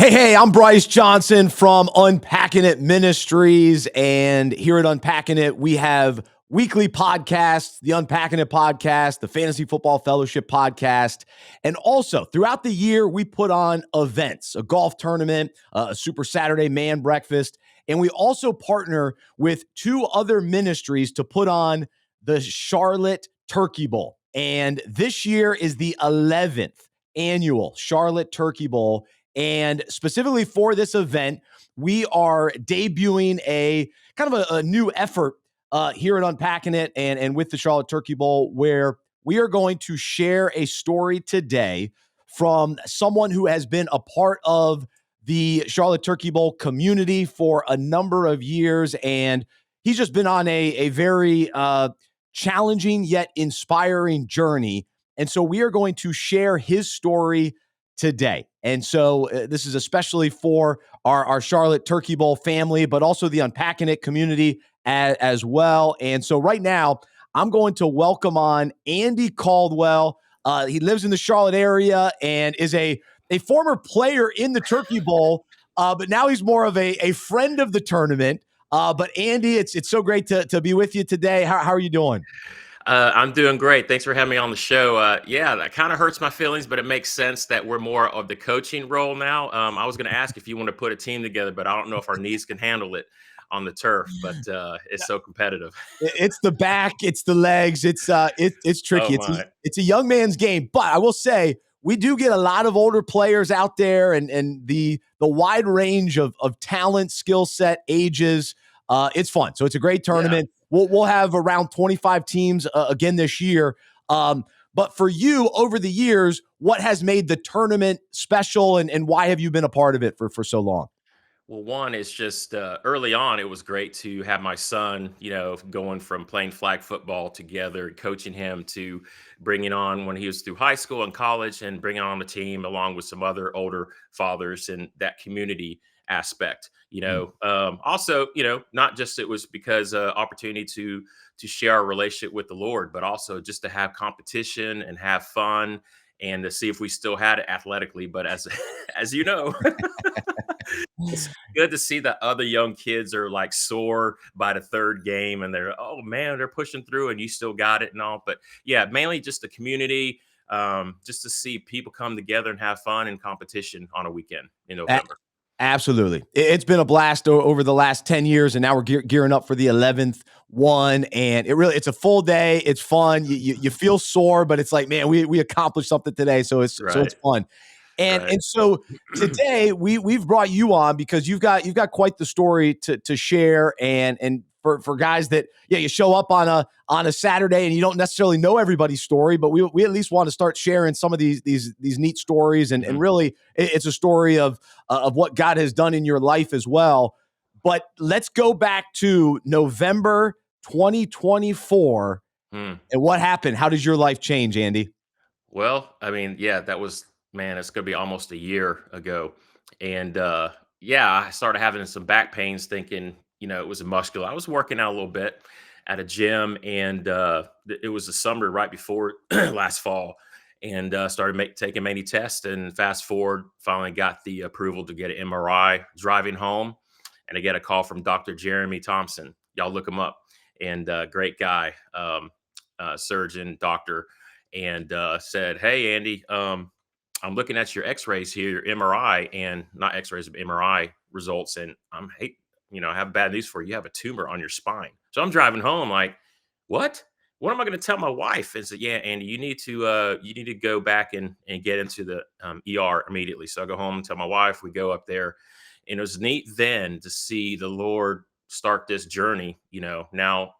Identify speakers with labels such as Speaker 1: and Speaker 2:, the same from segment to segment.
Speaker 1: Hey, I'm Bryce Johnson from Unpacking It Ministries. And here at Unpacking It, we have weekly podcasts, the Unpacking It podcast, the Fantasy Football Fellowship podcast. And also throughout the year, we put on events, a golf tournament, a Super Saturday man breakfast. And we also partner with two other ministries to put on the Charlotte Turkey Bowl. And this year is the 11th annual Charlotte Turkey Bowl. And specifically for this event, we are debuting a kind of a new effort here at Unpacking It and with the Charlotte Turkey Bowl, where we are going to share a story today from someone who has been a part of the Charlotte Turkey Bowl community for a number of years. And he's just been on a very challenging yet inspiring journey. And so we are going to share his story today. And so this is especially for our Charlotte Turkey Bowl family, but also the Unpacking It community as well. And so right now, I'm going to welcome on Andy Caldwell. He lives in the Charlotte area and is a former player in the Turkey Bowl, but now he's more of a friend of the tournament. But Andy, it's so great to be with you today. How are you doing?
Speaker 2: I'm doing great. Thanks for having me on the show. Yeah, that kind of hurts my feelings, but it makes sense that we're more of the coaching role now. I was going to ask if you want to put a team together, but I don't know if our knees can handle it on the turf, but it's so competitive.
Speaker 1: It's the back, it's the legs, it's tricky.
Speaker 2: Oh my.
Speaker 1: It's a young man's game, but I will say we do get a lot of older players out there, and the wide range of talent, skill set, ages. It's fun, so it's a great tournament.
Speaker 2: Yeah.
Speaker 1: We'll have around 25 teams again this year. But for you, over the years, what has made the tournament special, and why have you been a part of it for so long?
Speaker 2: Well, one is just early on, it was great to have my son, going from playing flag football together, coaching him to bringing on when he was through high school and college and bringing on the team along with some other older fathers and that community aspect. Also, not just it was because opportunity to share our relationship with the Lord, but also just to have competition and have fun and to see if we still had it athletically. But as as you know, it's good to see that other young kids are like sore by the third game and they're, oh man, they're pushing through and you still got it and all. But yeah, mainly just the community, just to see people come together and have fun and competition on a weekend in
Speaker 1: A-
Speaker 2: November.
Speaker 1: Absolutely. It's been a blast over the last 10 years, and now we're gearing up for the 11th one. And it's a full day. It's fun. You feel sore, but it's like, man, we accomplished something today. So it's
Speaker 2: Right.
Speaker 1: fun. And
Speaker 2: Right.
Speaker 1: so today we've brought you on because you've got quite the story to share, and for guys that you show up on a Saturday and you don't necessarily know everybody's story, but we at least want to start sharing some of these neat stories, and
Speaker 2: Mhm.
Speaker 1: really it's a story of what God has done in your life as well. But let's go back to November 2024
Speaker 2: Mm.
Speaker 1: and what happened. How did your life change, Andy?
Speaker 2: Well, I mean, yeah, that was, man, it's gonna be almost a year ago. And yeah, I started having some back pains thinking, it was a muscular. I was working out a little bit at a gym and it was the summer right before last fall and started taking many tests and fast forward, finally got the approval to get an MRI driving home. And I get a call from Dr. Jeremy Thompson. Y'all look him up. And great guy, surgeon, doctor, and said, "Hey, Andy, I'm looking at your X-rays here, your MRI, and not X-rays, but MRI results, and I have bad news for you. You have a tumor on your spine." So I'm driving home, like, what? What am I going to tell my wife? And said, "Yeah, Andy, you need to go back and get into the ER immediately." So I go home and tell my wife. We go up there, and it was neat then to see the Lord start this journey. Now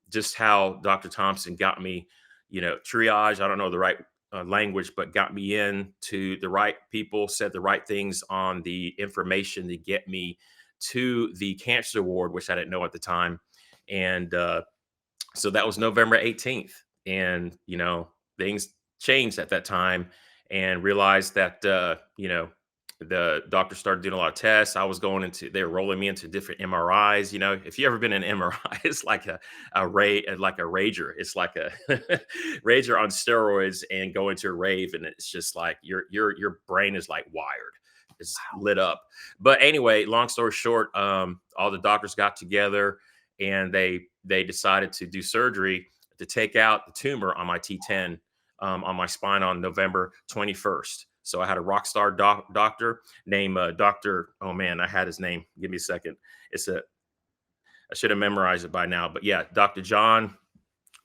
Speaker 2: just how Dr. Thompson got me, triage. I don't know the right language, but got me in to the right people, said the right things on the information to get me to the cancer ward, which I didn't know at the time. And so that was November 18th. And, things changed at that time and realized that, the doctor started doing a lot of tests. They were rolling me into different MRIs. If you ever been in an MRI, it's like like a rager. It's like a rager on steroids and go into a rave. And it's just like your brain is like wired. it's lit up. But anyway, long story short, all the doctors got together and they decided to do surgery to take out the tumor on my T10 on my spine on November 21st. So I had a rock star doctor named Dr. Oh man, I had his name. Give me a second. I should have memorized it by now, but yeah, Dr. John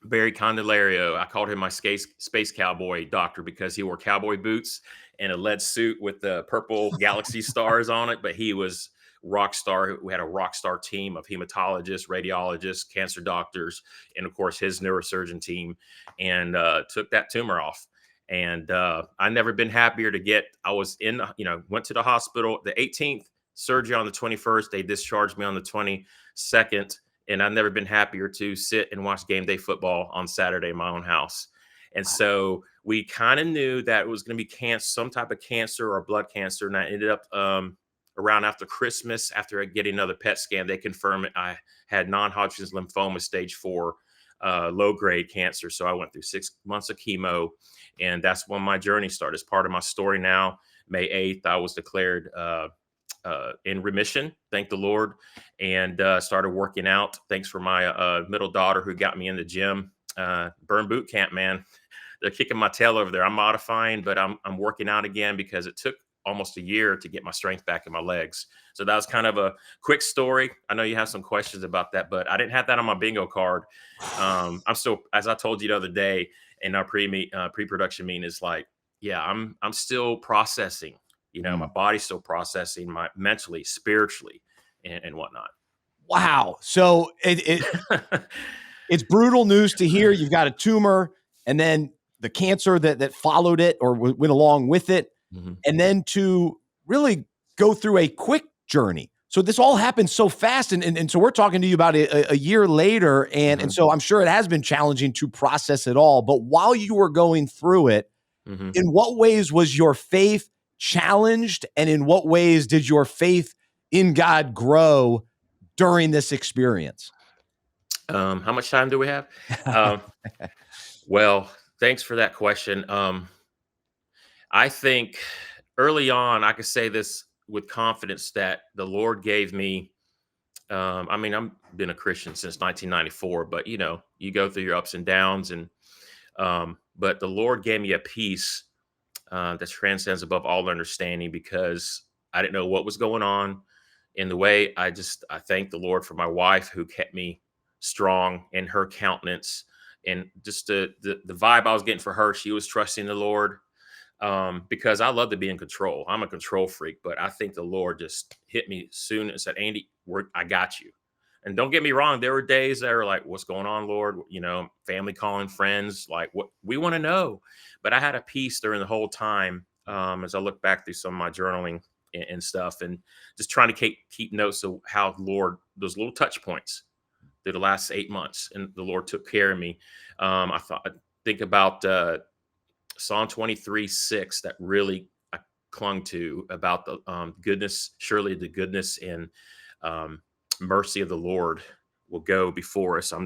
Speaker 2: Barry Candelario. I called him my space cowboy doctor because he wore cowboy boots and a lead suit with the purple galaxy stars on it. But he was rock star. We had a rock star team of hematologists, radiologists, cancer doctors, and of course his neurosurgeon team, and took that tumor off. And I never been happier to get. I was in, went to the hospital the 18th, surgery on the 21st. They discharged me on the 22nd. And I've never been happier to sit and watch game day football on Saturday in my own house. And so we kind of knew that it was going to be cancer, some type of cancer or blood cancer. And I ended up around after Christmas, after getting another PET scan, they confirmed I had non-Hodgkin's lymphoma stage 4, low-grade cancer. So I went through 6 months of chemo, and that's when my journey started. It's part of my story now. May 8th, I was declared in remission, thank the Lord, and started working out. Thanks for my middle daughter who got me in the gym. Burn boot camp, man. They're kicking my tail over there. I'm modifying, but I'm working out again because it took almost a year to get my strength back in my legs. So that was kind of a quick story. I know you have some questions about that, but I didn't have that on my bingo card. I'm still, as I told you the other day in our pre-production meeting, is like, yeah, I'm still processing. My body's still processing, my mentally, spiritually, and whatnot.
Speaker 1: Wow. So it's brutal news to hear. You've got a tumor, and then the cancer that followed it or went along with it, and then to really go through a quick journey. So this all happened so fast, and so we're talking to you about a year later, and so I'm sure it has been challenging to process it all. But while you were going through it, in what ways was your faith challenged, and in what ways did your faith in God grow during this experience?
Speaker 2: How much time do we have? Well, thanks for that question. I think early on, I could say this with confidence that the Lord gave me. I've been a Christian since 1994, but you go through your ups and downs, and but the Lord gave me a peace that transcends above all understanding, because I didn't know what was going on in the way. I thank the Lord for my wife who kept me strong in her countenance, and just the vibe I was getting for her. She was trusting the Lord, because I love to be in control. I'm a control freak, but I think the Lord just hit me soon and said, Andy, I got you. And don't get me wrong, there were days that were like, what's going on, Lord? Family calling, friends, like, what we want to know. But I had a peace during the whole time, as I look back through some of my journaling and stuff, and just trying to keep notes of how the Lord, those little touch points through the last 8 months, and the Lord took care of me. I think about Psalm 23:6 that really I clung to, about the goodness, surely the goodness and mercy of the Lord will go before us. I'll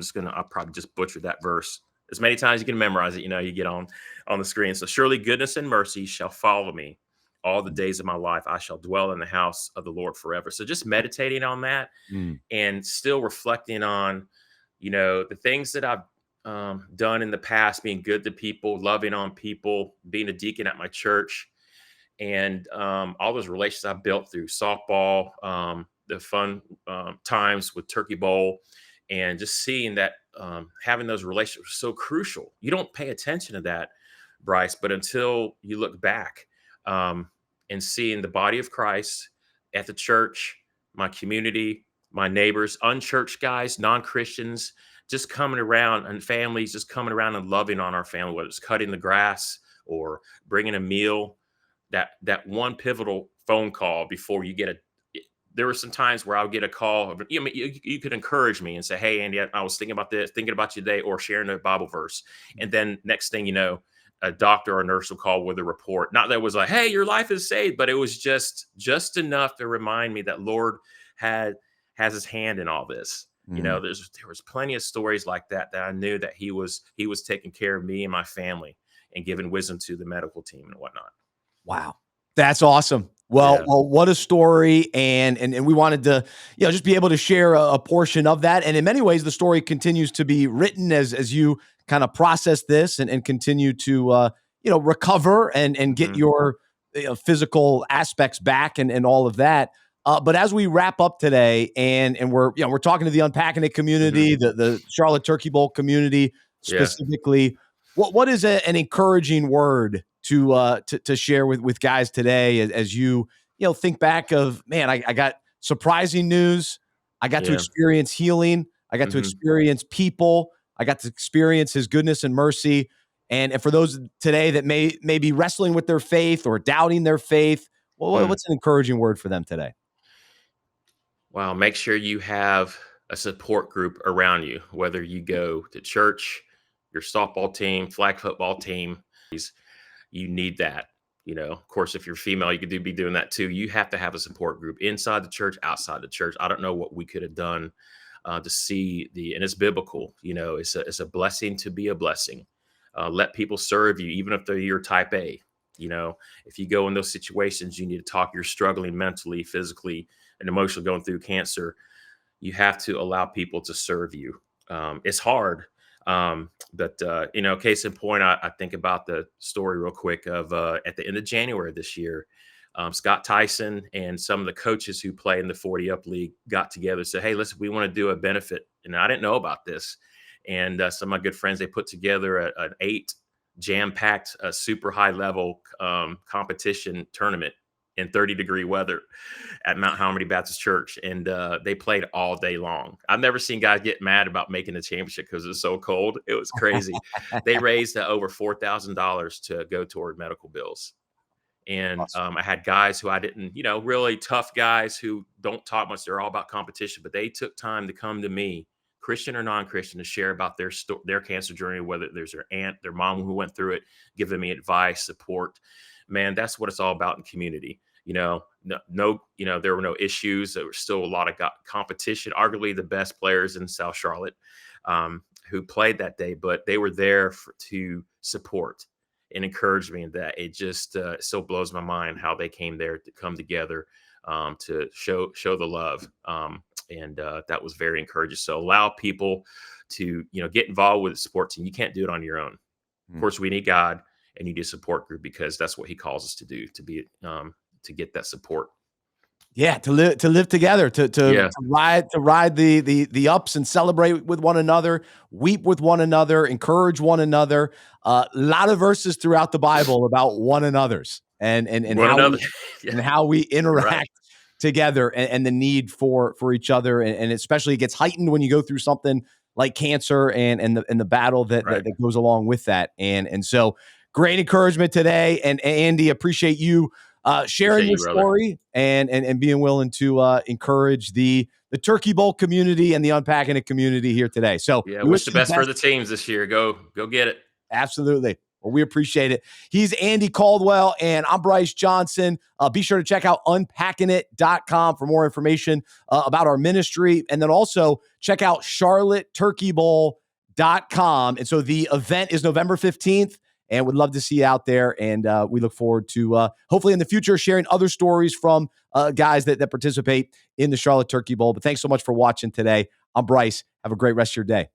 Speaker 2: probably just butcher that verse as many times as you can memorize it. You get on the screen. So surely goodness and mercy shall follow me all the days of my life. I shall dwell in the house of the Lord forever. So just meditating on that, and still reflecting on, the things that I've done in the past, being good to people, loving on people, being a deacon at my church, and all those relationships I've built through softball, the fun times with Turkey Bowl, and just seeing that having those relationships is so crucial. You don't pay attention to that, Bryce, but until you look back and seeing the body of Christ at the church, my community, my neighbors, unchurched guys, non-Christians, just coming around, and families just coming around and loving on our family, whether it's cutting the grass or bringing a meal. That one pivotal phone call before you get there were some times where I would get a call. You could encourage me and say, hey, Andy, I was thinking about this, thinking about you today, or sharing a Bible verse. And then next thing you know, a doctor or a nurse will call with a report. Not that it was like, hey, your life is saved, but it was just enough to remind me that Lord has his hand in all this. There was plenty of stories like that I knew that he was taking care of me and my family and giving wisdom to the medical team and whatnot.
Speaker 1: Wow. That's awesome. Well,
Speaker 2: Yeah.
Speaker 1: what a story, and we wanted to, just be able to share a portion of that. And in many ways, the story continues to be written as you kind of process this and continue to, recover and get
Speaker 2: Hmm.
Speaker 1: your physical aspects back and all of that. But as we wrap up today, and we're talking to the Unpacking It
Speaker 2: Hmm.
Speaker 1: community, the Charlotte Turkey Bowl community
Speaker 2: Yeah.
Speaker 1: specifically, what is an encouraging word to share with guys today as you think back of, man, I got surprising news. I got to
Speaker 2: Yeah.
Speaker 1: experience healing. I got to
Speaker 2: Hmm.
Speaker 1: experience people. I got to experience his goodness and mercy. And for those today that may be wrestling with their faith or doubting their faith, well,
Speaker 2: Mm.
Speaker 1: what's an encouraging word for them today?
Speaker 2: Wow. Make sure you have a support group around you, whether you go to church, your softball team, flag football team. You need that. Of course, if you're female, you could be doing that too. You have to have a support group inside the church, outside the church. I don't know what we could have done to see and it's biblical. It's a blessing to be a blessing. Let people serve you, even if they're your type A. If you go in those situations, you need to talk. You're struggling mentally, physically, and emotionally, going through cancer. You have to allow people to serve you. It's hard. But case in point, I think about the story real quick of at the end of January this year, Scott Tyson and some of the coaches who play in the 40 Up League got together and said, "Hey, listen, we want to do a benefit." And I didn't know about this. And some of my good friends, they put together an 8 jam-packed, super high level competition tournament in 30-degree weather at Mount Harmony Baptist Church, and they played all day long. I've never seen guys get mad about making the championship because it's so cold. It was crazy. They raised over $4,000 to go toward medical bills. And
Speaker 1: Awesome.
Speaker 2: I had guys who I didn't, really tough guys who don't talk much. They're all about competition, but they took time to come to me, Christian or non-Christian, to share about their cancer journey, whether there's their aunt, their mom who went through it, giving me advice, support. Man, that's what it's all about in community. There were no issues. There was still a lot of competition. Arguably the best players in South Charlotte who played that day, but they were there to support and encourage me in that. It just still blows my mind how they came there to come together to show the love, and that was very encouraging. So allow people to get involved with the sports team. You can't do it on your own. Of
Speaker 1: Hmm.
Speaker 2: course, we need God and you need a support group because that's what He calls us to do, to get that support.
Speaker 1: Yeah, to live together, to
Speaker 2: Yeah,
Speaker 1: ride the ups and celebrate with one another, weep with one another, encourage one another. A lot of verses throughout the Bible about one another's and
Speaker 2: one
Speaker 1: how
Speaker 2: another.
Speaker 1: we
Speaker 2: Yeah,
Speaker 1: and how we
Speaker 2: right,
Speaker 1: interact together and the need for each other, and especially it gets heightened when you go through something like cancer and the battle
Speaker 2: right.
Speaker 1: that goes along with that. And so great encouragement today. And Andy, appreciate you sharing
Speaker 2: Appreciate
Speaker 1: your
Speaker 2: you, brother.
Speaker 1: story and being willing to encourage the Turkey Bowl community and the Unpacking It community here today. So
Speaker 2: Yeah,
Speaker 1: we wish
Speaker 2: wish the
Speaker 1: you the
Speaker 2: best for
Speaker 1: best.
Speaker 2: the teams this year. Go get it.
Speaker 1: Absolutely. Well, we appreciate it. He's Andy Caldwell, and I'm Bryce Johnson. Be sure to check out unpackingit.com for more information about our ministry. And then also check out charlotteturkeybowl.com. And so the event is November 15th, and would love to see you out there. And we look forward to hopefully in the future sharing other stories from guys that participate in the Charlotte Turkey Bowl. But thanks so much for watching today. I'm Bryce. Have a great rest of your day.